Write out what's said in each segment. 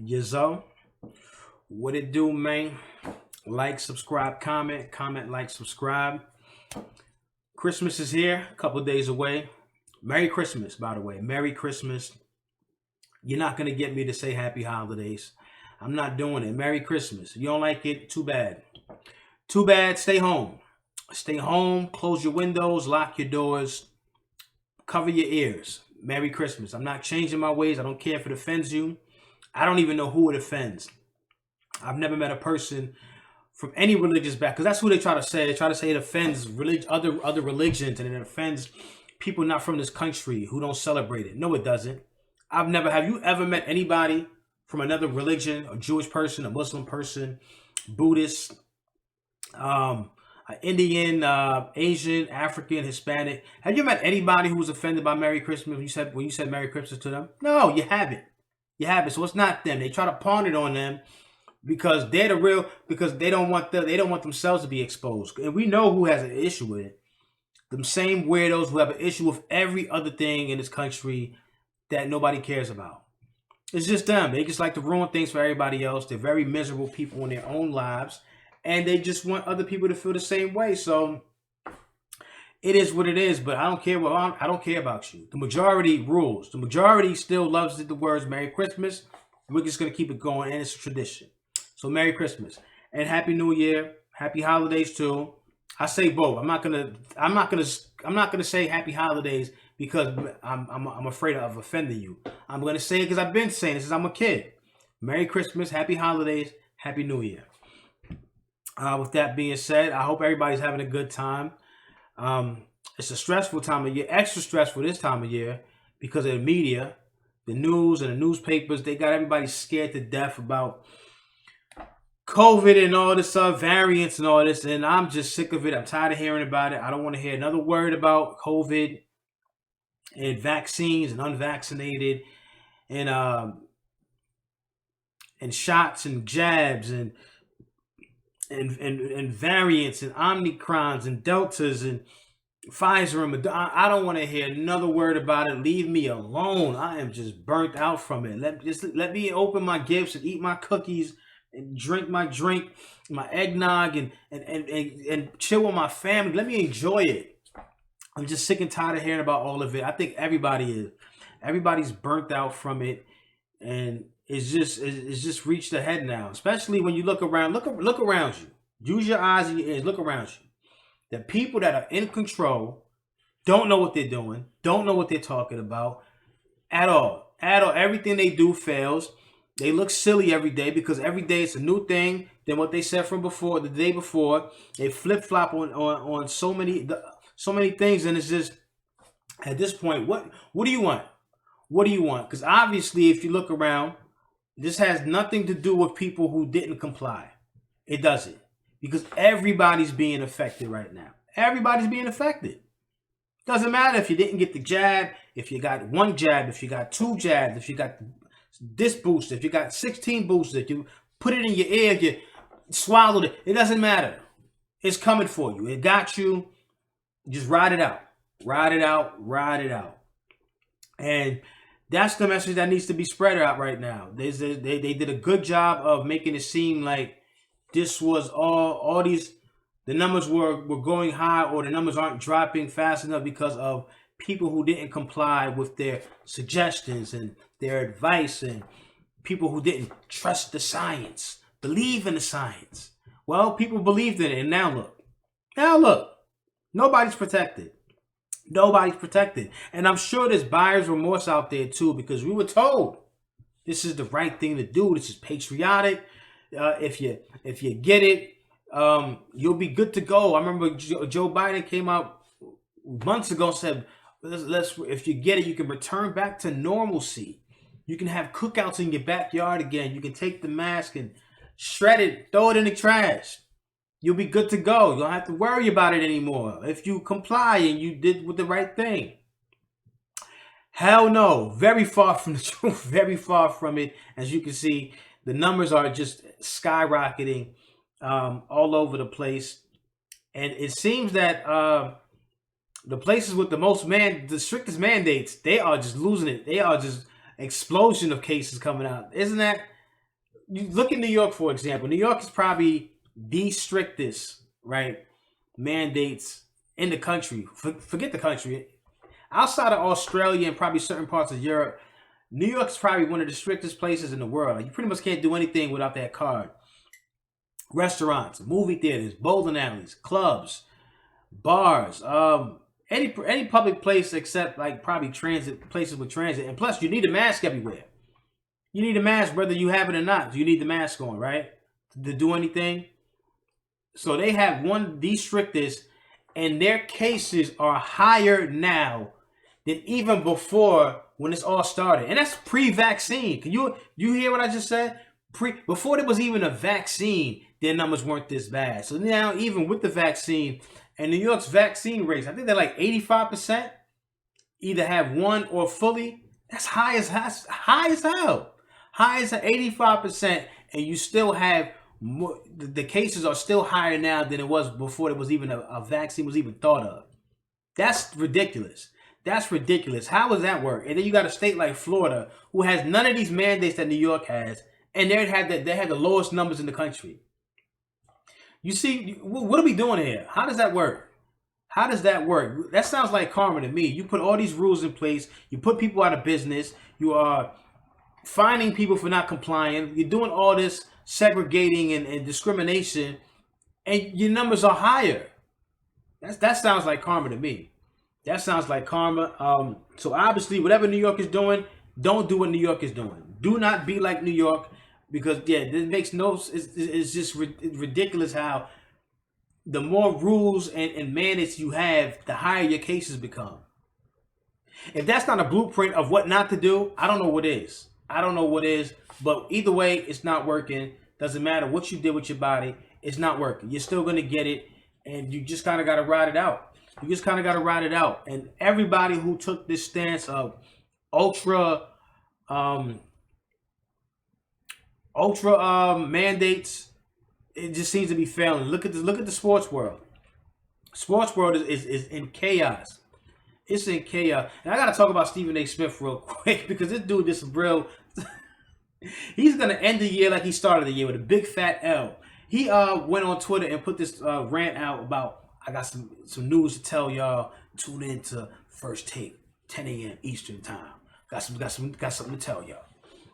Yazzo, what it do, man? Like, subscribe, comment, like, subscribe. Christmas is here, a couple days away. Merry Christmas, by the way. Merry Christmas. You're not gonna get me to say Happy Holidays. I'm not doing it. Merry Christmas. If you don't like it, too bad. Too bad. Stay home. Stay home. Close your windows. Lock your doors. Cover your ears. Merry Christmas. I'm not changing my ways. I don't care if it offends you. I don't even know who it offends. I've never met a person from any religious back, because that's who they try to say. They try to say it offends other religions, and it offends people not from this country who don't celebrate it. No, it doesn't. I've never. Have you ever met anybody from another religion? A Jewish person, a Muslim person, Buddhist, Indian, Asian, African, Hispanic? Have you met anybody who was offended by Merry Christmas when you said Merry Christmas to them? No, you haven't. You haven't. So it's not them. They try to pawn it on them because they're the real. Because they don't want themselves to be exposed. And we know who has an issue with it. Them same weirdos who have an issue with every other thing in this country that nobody cares about. It's just them. They just like to ruin things for everybody else. They're very miserable people in their own lives, and they just want other people to feel the same way. So it is what it is. But I don't care. I don't care about you. The majority rules. The majority still loves the words Merry Christmas. We're just gonna keep it going, and it's a tradition. So Merry Christmas and Happy New Year. Happy Holidays too. I say both. I'm not gonna say Happy Holidays because I'm afraid of offending you. I'm gonna say it because I've been saying it since I'm a kid. Merry Christmas, Happy Holidays, Happy New Year. With that being said, I hope everybody's having a good time. It's a stressful time of year, extra stressful this time of year because of the media, the news, and the newspapers. They got everybody scared to death about COVID and all this variants and all this, and I'm just sick of it. I'm tired of hearing about it. I don't want to hear another word about COVID and vaccines and unvaccinated and shots and jabs and variants and omicrons and deltas and Pfizer and I don't want to hear another word about it. Leave me alone. I am just burnt out from it. Let me open my gifts and eat my cookies and drink my drink, my eggnog, and chill with my family. Let me enjoy it. I'm just sick and tired of hearing about all of it. I think everybody is. Everybody's burnt out from it, and it's just reached the head now. Especially when you look around. Look around you. Use your eyes and your ears. Look around you. The people that are in control don't know what they're doing. Don't know what they're talking about at all. At all. Everything they do fails. They look silly every day because every day it's a new thing than what they said from before, the day before. They flip flop on so many things, and it's just at this point, what do you want? What do you want? Because obviously, if you look around, this has nothing to do with people who didn't comply. It doesn't, because everybody's being affected right now. Everybody's being affected. Doesn't matter if you didn't get the jab, if you got one jab, if you got two jabs, if you got this booster, if you got 16 boosters, if you put it in your ear, if you swallowed it, it doesn't matter. It's coming for you. It got you. Just ride it out. Ride it out. Ride it out. And that's the message that needs to be spread out right now. They did a good job of making it seem like this was all these, the numbers were going high, or the numbers aren't dropping fast enough because of people who didn't comply with their suggestions and their advice, and people who didn't trust the science, believe in the science. Well, people believed in it, and now look, nobody's protected. Nobody's protected. And I'm sure there's buyer's remorse out there too, because we were told this is the right thing to do. This is patriotic. If you get it, you'll be good to go. I remember Joe Biden came out months ago and said, if you get it, you can return back to normalcy. You can have cookouts in your backyard again. You can take the mask and shred it, throw it in the trash. You'll be good to go. You don't have to worry about it anymore if you comply and you did with the right thing. Hell no. Very far from the truth. Very far from it. As you can see, the numbers are just skyrocketing all over the place. And it seems that the places with the strictest mandates, they are just losing it. They are just explosion of cases coming out. Isn't that You look at New York, for example. New York is probably the strictest, right, mandates in the country. Forget the country. Outside of Australia and probably certain parts of Europe, New York's probably one of the strictest places in the world. Like, you pretty much can't do anything without that card. Restaurants, movie theaters, bowling alleys, clubs, bars, any public place except like probably transit places with transit. And plus, you need a mask everywhere. You need a mask whether you have it or not. You need the mask on, right, to do anything. So they have one the strictest, and their cases are higher now than even before when this all started. And that's pre-vaccine. Can you hear what I just said? Before there was even a vaccine, their numbers weren't this bad. So now, even with the vaccine, and New York's vaccine rates, I think they're like 85%, either have one or fully. That's high as hell. High as 85%, and you still have more, the cases are still higher now than it was before there was even a vaccine was even thought of. That's ridiculous. That's ridiculous. How does that work? And then you got a state like Florida who has none of these mandates that New York has, and they have the lowest numbers in the country. You see, what are we doing here? How does that work? How does that work? That sounds like karma to me. You put all these rules in place. You put people out of business. You are fining people for not complying. You're doing all this segregating and discrimination, and your numbers are higher. That sounds like karma to me. That sounds like karma. So obviously, whatever New York is doing, don't do what New York is doing. Do not be like New York, because this makes no. It's just ridiculous how the more rules and mandates you have, the higher your cases become. If that's not a blueprint of what not to do, I don't know what is. I don't know what is, but either way, it's not working. Doesn't matter what you did with your body, it's not working. You're still gonna get it, and you just kind of got to ride it out. You just kind of got to ride it out. And everybody who took this stance of ultra mandates, it just seems to be failing. Look at the sports world. Sports world is in chaos. It's in chaos. And I got to talk about Stephen A. Smith real quick, because this dude is real. He's going to end the year like he started the year, with a big fat L. He went on Twitter and put this rant out about, I got some news to tell y'all. Tune in to First Take, 10 a.m. Eastern time. Got something to tell y'all.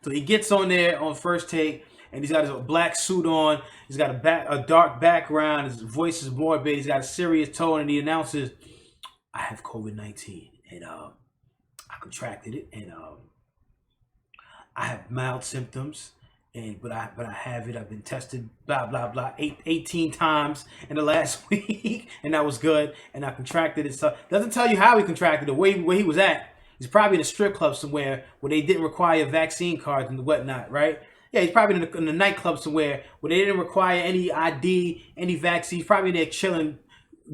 So he gets on there on First Take, and he's got his black suit on. He's got a dark background. His voice is morbid. He's got a serious tone, and he announces, I have COVID-19, and I contracted it, and I have mild symptoms, but I have it. I've been tested, blah blah blah, 18 times in the last week, and that was good. And I contracted it. So doesn't tell you how he contracted it, where he was at. He's probably in a strip club somewhere where they didn't require vaccine cards and whatnot, right? Yeah, he's probably in a nightclub somewhere where they didn't require any ID, any vaccine. He's probably there chilling,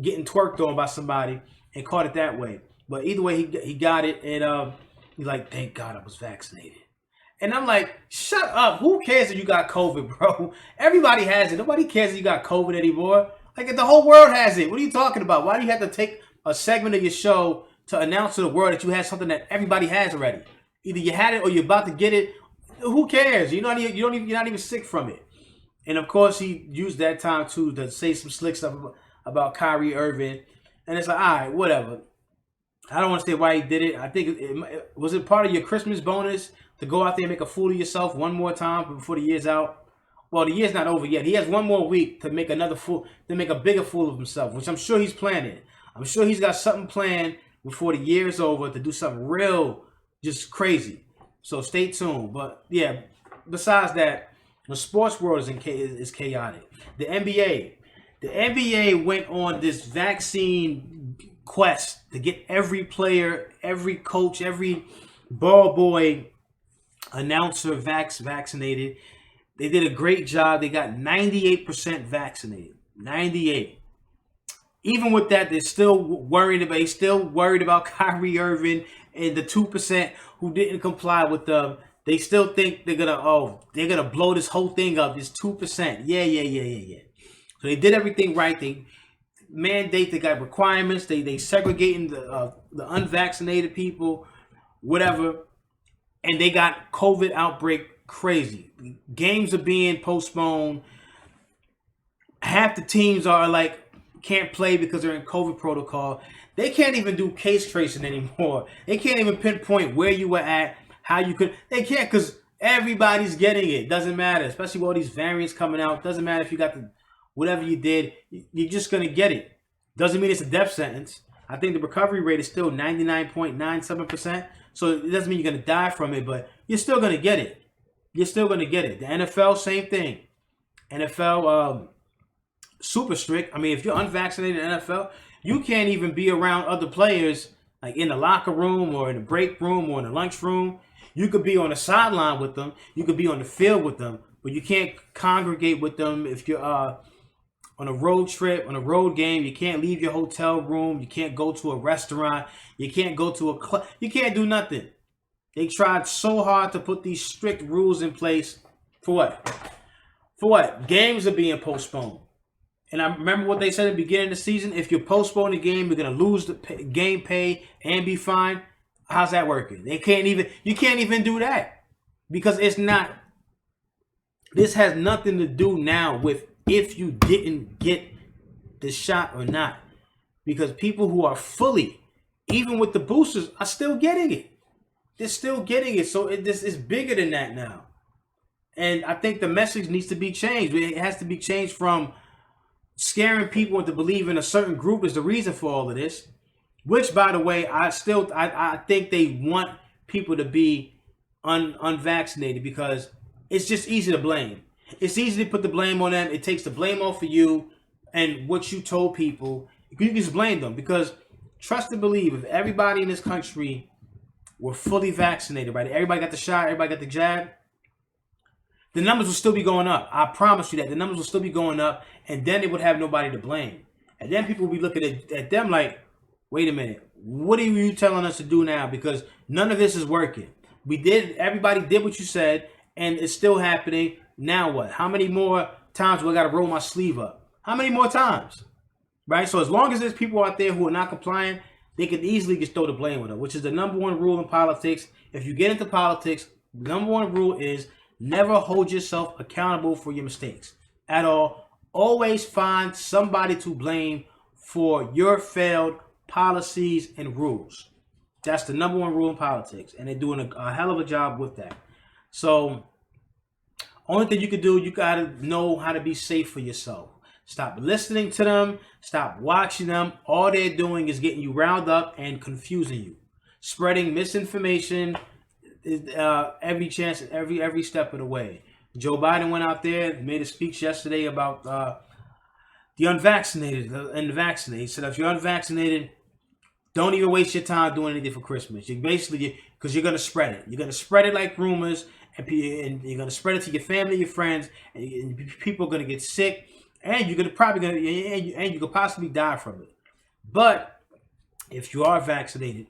getting twerked on by somebody, and caught it that way. But either way, he got it, and he's like, thank God I was vaccinated. And I'm like, shut up. Who cares if you got COVID, bro? Everybody has it. Nobody cares if you got COVID anymore. Like, the whole world has it. What are you talking about? Why do you have to take a segment of your show to announce to the world that you had something that everybody has already? Either you had it or you're about to get it. Who cares? You're not even sick from it. And of course, he used that time too to say some slick stuff about Kyrie Irving. And it's like, all right, whatever. I don't want to say why he did it. I think was it part of your Christmas bonus to go out there and make a fool of yourself one more time before the year's out? Well, the year's not over yet. He has one more week to make a bigger fool of himself, which I'm sure he's planning. I'm sure he's got something planned before the year's over to do something real, just crazy. So stay tuned. But yeah, besides that, the sports world is chaotic. The NBA went on this vaccine quest to get every player, every coach, every ball boy, announcer vaccinated. They did a great job. They got 98% vaccinated. 98. Even with that, they're still worried about Kyrie Irving and the 2% who didn't comply with them. They still think they're gonna blow this whole thing up. This 2%. Yeah. So they did everything right. They mandate. They got requirements. They segregating the unvaccinated people, whatever. And they got COVID outbreak crazy. Games are being postponed. Half the teams are like can't play because they're in COVID protocol. They can't even do case tracing anymore. They can't even pinpoint where you were at, how you could. They can't because everybody's getting it. Doesn't matter, especially with all these variants coming out. Doesn't matter if you got the whatever you did. You're just gonna get it. Doesn't mean it's a death sentence. I think the recovery rate is still 99.97%. So it doesn't mean you're gonna die from it, but you're still gonna get it. You're still gonna get it. The NFL, same thing. NFL. Super strict. I mean, if you're unvaccinated in the NFL, you can't even be around other players like in the locker room or in the break room or in the lunch room. You could be on the sideline with them. You could be on the field with them, but you can't congregate with them if you're on a road trip, on a road game. You can't leave your hotel room. You can't go to a restaurant. You can't go to a club. You can't do nothing. They tried so hard to put these strict rules in place. For what? For what? Games are being postponed. And I remember what they said at the beginning of the season. If you postpone the game, you're going to lose the game pay and be fined. How's that working? You can't even do that. Because it's not. This has nothing to do now with if you didn't get the shot or not. Because people who are fully, even with the boosters, are still getting it. They're still getting it. So this is bigger than that now. And I think the message needs to be changed. It has to be changed from scaring people into believing a certain group is the reason for all of this, which, by the way, I think they want people to be unvaccinated because it's just easy to blame. It's easy to put the blame on them. It takes the blame off of you and what you told people. You can just blame them because trust and believe, if everybody in this country were fully vaccinated, right? Everybody got the shot, everybody got the jab, the numbers will still be going up. I promise you that. The numbers will still be going up, and then they would have nobody to blame. And then people will be looking at them like, wait a minute, what are you telling us to do now? Because none of this is working. Everybody did what you said, and it's still happening. Now what? How many more times do I got to roll my sleeve up? How many more times? Right? So as long as there's people out there who are not complying, they can easily just throw the blame on them, which is the number one rule in politics. If you get into politics, the number one rule is never hold yourself accountable for your mistakes at all. Always find somebody to blame for your failed policies and rules. That's the number one rule in politics, and they're doing a hell of a job with that. So, only thing you can do, you got to know how to be safe for yourself. Stop listening to them. Stop watching them. All they're doing is getting you riled up and confusing you, spreading misinformation every step of the way. Joe Biden went out there, made a speech yesterday about the unvaccinated and the vaccinated. He said, if you're unvaccinated, don't even waste your time doing anything for Christmas. Because you're going to spread it. You're going to spread it like rumors, and you're going to spread it to your family, your friends, and people are going to get sick, and you could possibly die from it. But if you are vaccinated,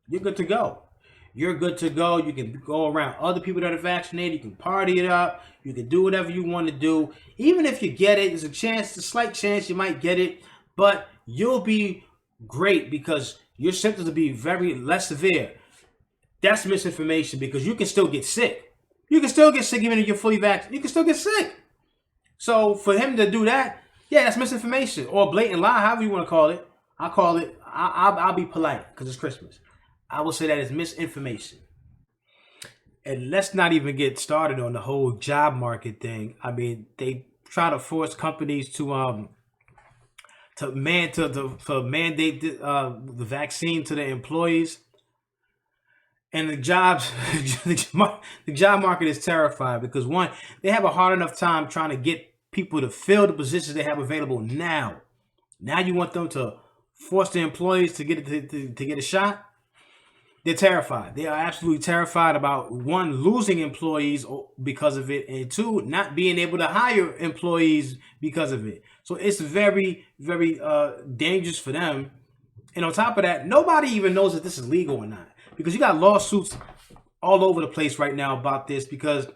you're good to go. You're good to go. You can go around other people that are vaccinated. You can party it up. You can do whatever you want to do. Even if you get it, there's a slight chance you might get it, but you'll be great because your symptoms will be very less severe. That's misinformation because you can still get sick. You can still get sick even if you're fully vaccinated. You can still get sick. So for him to do that, yeah, that's misinformation or blatant lie, however you want to call it. I'll be polite because it's Christmas. I will say that is misinformation. And let's not even get started on the whole job market thing. I mean, they try to force companies to mandate the vaccine to their employees. And the job market is terrified because one, they have a hard enough time trying to get people to fill the positions they have available now. Now you want them to force their employees to get a shot. They're terrified. They are absolutely terrified about, one, losing employees because of it, and two, not being able to hire employees because of it. So it's very, very dangerous for them. And on top of that, nobody even knows if this is legal or not, because you got lawsuits all over the place right now about this, because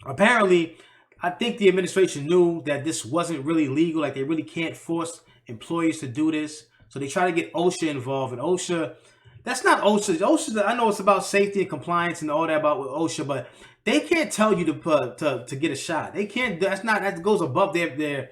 apparently, I think the administration knew that this wasn't really legal, like they really can't force employees to do this. So they try to get OSHA involved, and OSHA, that's not OSHA. OSHA, I know it's about safety and compliance and all that about with OSHA, but They can't tell you to put to get a shot. They can't. That's not, that goes above their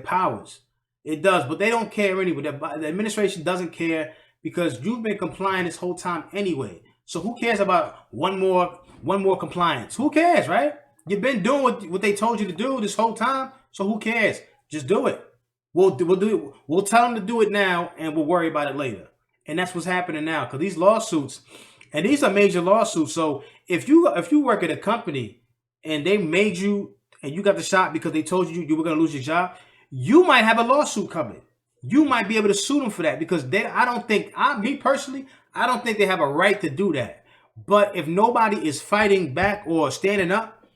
powers. It does, but they don't care anyway. The administration doesn't care because you've been complying this whole time anyway. So who cares about one more compliance? Who cares, right? You've been doing what they told you to do this whole time. So who cares? Just do it. We'll do it. We'll tell them to do it now, and we'll worry about it later. And that's what's happening now because these lawsuits, and these are major lawsuits. So if you work at a company and they made you and you got the shot because they told you were going to lose your job, you might have a lawsuit coming. You might be able to sue them for that because I don't think, me personally, I don't think they have a right to do that. But if nobody is fighting back or standing up,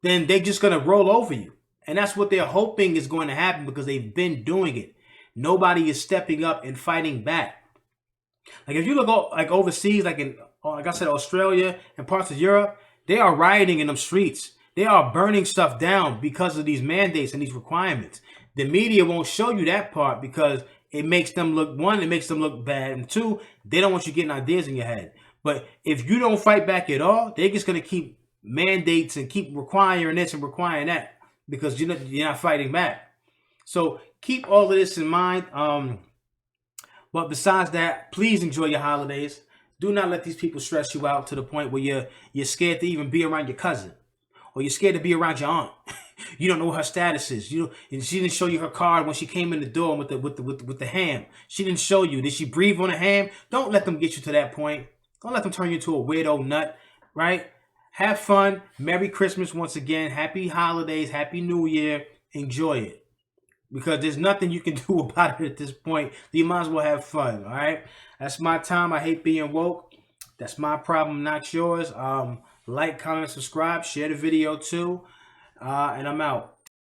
then they're just going to roll over you. And that's what they're hoping is going to happen because they've been doing it. Nobody is stepping up and fighting back. Like if you look like overseas, like I said, Australia and parts of Europe, they are rioting in them streets. They are burning stuff down because of these mandates and these requirements. The media won't show you that part because it makes them look, one, it makes them look bad, and two, they don't want you getting ideas in your head. But if you don't fight back at all, they're just going to keep mandates and keep requiring this and requiring that because you're not fighting back. So keep all of this in mind. But besides that, please enjoy your holidays. Do not let these people stress you out to the point where you're scared to even be around your cousin, or you're scared to be around your aunt. You don't know what her status is. And she didn't show you her card when she came in the door with the ham. She didn't show you. Did she breathe on the ham? Don't let them get you to that point. Don't let them turn you into a weirdo nut, right? Have fun. Merry Christmas once again. Happy holidays. Happy New Year. Enjoy it. Because there's nothing you can do about it at this point. You might as well have fun, all right? That's my time. I hate being woke. That's my problem, not yours. Like, comment, subscribe, share the video too. And I'm out.